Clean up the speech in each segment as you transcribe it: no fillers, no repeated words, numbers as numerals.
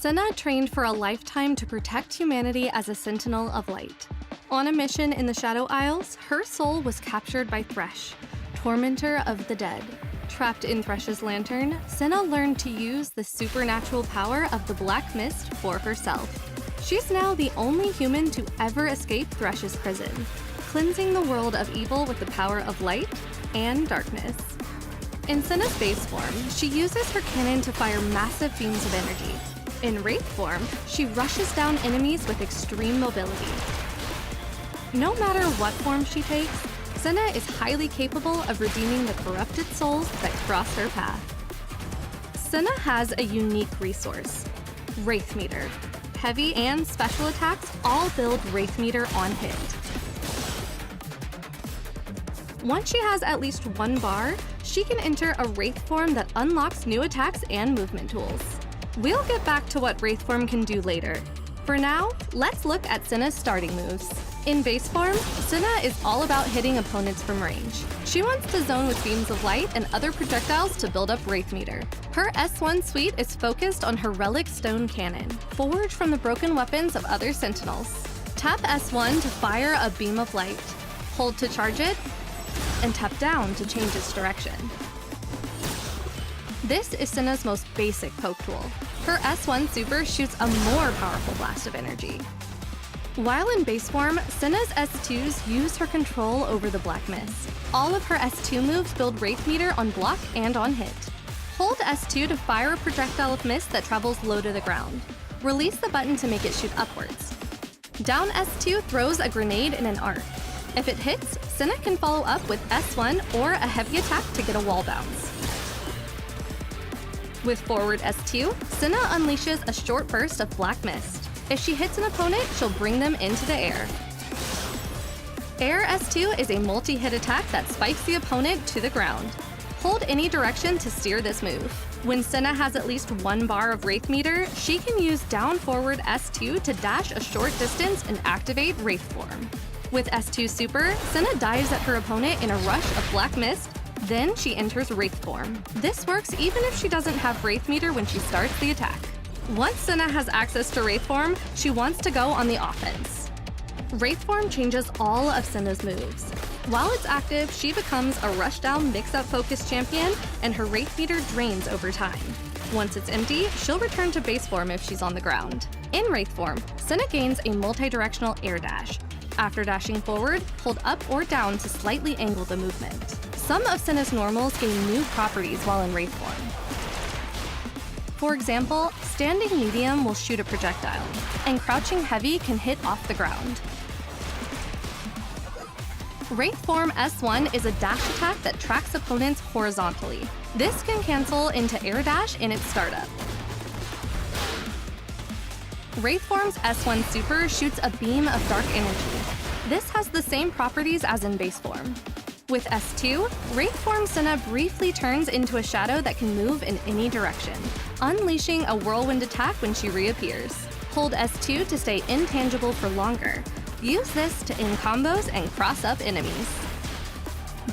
Senna trained for a lifetime to protect humanity as a sentinel of light. On a mission in the Shadow Isles, her soul was captured by Thresh, tormentor of the dead. Trapped in Thresh's lantern, Senna learned to use the supernatural power of the Black Mist for herself. She's now the only human to ever escape Thresh's prison, cleansing the world of evil with the power of light and darkness. In Senna's base form, she uses her cannon to fire massive beams of energy. In Wraith form, she rushes down enemies with extreme mobility. No matter what form she takes, Senna is highly capable of redeeming the corrupted souls that cross her path. Senna has a unique resource, Wraith Meter. Heavy and special attacks all build Wraith Meter on hit. Once she has at least 1 bar, she can enter a Wraith form that unlocks new attacks and movement tools. We'll get back to what Wraith form can do later. For now, let's look at Senna's starting moves. In base form, Senna is all about hitting opponents from range. She wants to zone with beams of light and other projectiles to build up Wraith Meter. Her S1 suite is focused on her Relic Stone Cannon, forged from the broken weapons of other Sentinels. Tap S1 to fire a beam of light, hold to charge it, and tap down to change its direction. This is Senna's most basic poke tool. Her S1 super shoots a more powerful blast of energy. While in base form, Senna's S2s use her control over the Black Mist. All of her S2 moves build Wraith Meter on block and on hit. Hold S2 to fire a projectile of mist that travels low to the ground. Release the button to make it shoot upwards. Down S2 throws a grenade in an arc. If it hits, Senna can follow up with S1 or a heavy attack to get a wall bounce. With forward S2, Senna unleashes a short burst of Black Mist. If she hits an opponent, she'll bring them into the air. Air S2 is a multi-hit attack that spikes the opponent to the ground. Hold any direction to steer this move. When Senna has at least 1 bar of Wraith Meter, she can use down forward S2 to dash a short distance and activate Wraith form. With S2 super, Senna dives at her opponent in a rush of Black Mist, then she enters Wraith form. This works even if she doesn't have Wraith Meter when she starts the attack. Once Senna has access to Wraith form, she wants to go on the offense. Wraith form changes all of Senna's moves. While it's active, she becomes a rushdown mix-up focused champion, and her Wraith Meter drains over time. Once it's empty, she'll return to base form if she's on the ground. In Wraith form, Senna gains a multi-directional air dash. After dashing forward, hold up or down to slightly angle the movement. Some of Senna's normals gain new properties while in Wraith form. For example, standing medium will shoot a projectile, and crouching heavy can hit off the ground. Wraith form S1 is a dash attack that tracks opponents horizontally. This can cancel into air dash in its startup. Wraith form's S1 super shoots a beam of dark energy. This has the same properties as in base form. With S2, Wraith form Senna briefly turns into a shadow that can move in any direction, unleashing a whirlwind attack when she reappears. Hold S2 to stay intangible for longer. Use this to end combos and cross up enemies.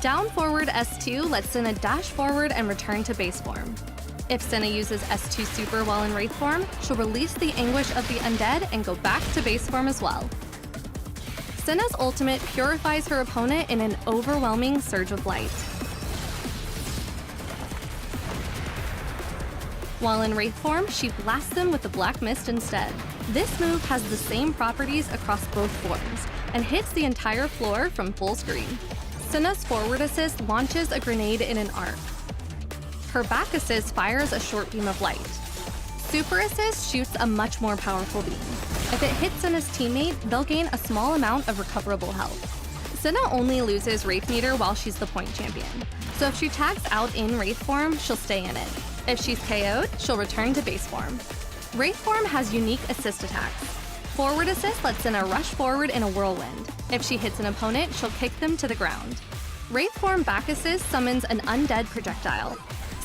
Down forward S2 lets Senna dash forward and return to base form. If Senna uses S2 super while in Wraith form, she'll release the anguish of the undead and go back to base form as well. Senna's ultimate purifies her opponent in an overwhelming surge of light. While in Wraith form, she blasts them with the Black Mist instead. This move has the same properties across both forms, and hits the entire floor from full screen. Senna's forward assist launches a grenade in an arc. Her back assist fires a short beam of light. Super assist shoots a much more powerful beam. If it hits Senna's teammate, they'll gain a small amount of recoverable health. Senna only loses Wraith Meter while she's the point champion, so if she tags out in Wraith form, she'll stay in it. If she's KO'd, she'll return to base form. Wraith form has unique assist attacks. Forward assist lets Senna rush forward in a whirlwind. If she hits an opponent, she'll kick them to the ground. Wraith form back assist summons an undead projectile.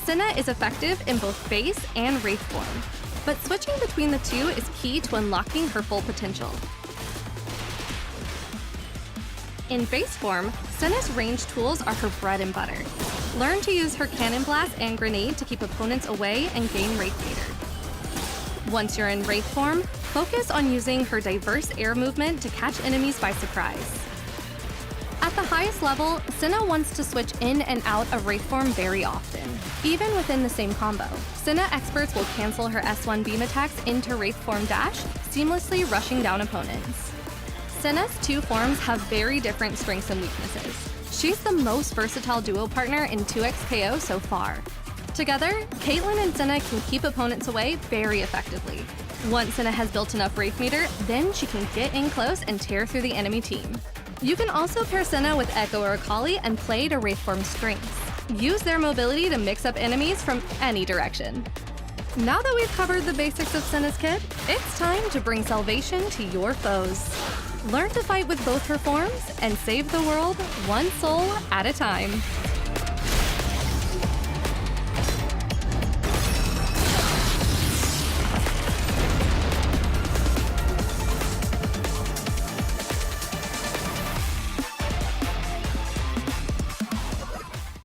Senna is effective in both base and Wraith form, but switching between the two is key to unlocking her full potential. In base form, Senna's ranged tools are her bread and butter. Learn to use her cannon blast and grenade to keep opponents away and gain Wraith Meter. Once you're in Wraith form, focus on using her diverse air movement to catch enemies by surprise. At the highest level, Senna wants to switch in and out of Wraith form very often, even within the same combo. Senna experts will cancel her S1 beam attacks into Wraith form dash, seamlessly rushing down opponents. Senna's two forms have very different strengths and weaknesses. She's the most versatile duo partner in 2x KO so far. Together, Caitlyn and Senna can keep opponents away very effectively. Once Senna has built enough Wraith meter, then she can get in close and tear through the enemy team. You can also pair Senna with Echo or Akali and play to Wraith form strengths. Use their mobility to mix up enemies from any direction. Now that we've covered the basics of Senna's kit, it's time to bring salvation to your foes. Learn to fight with both her forms and save the world one soul at a time.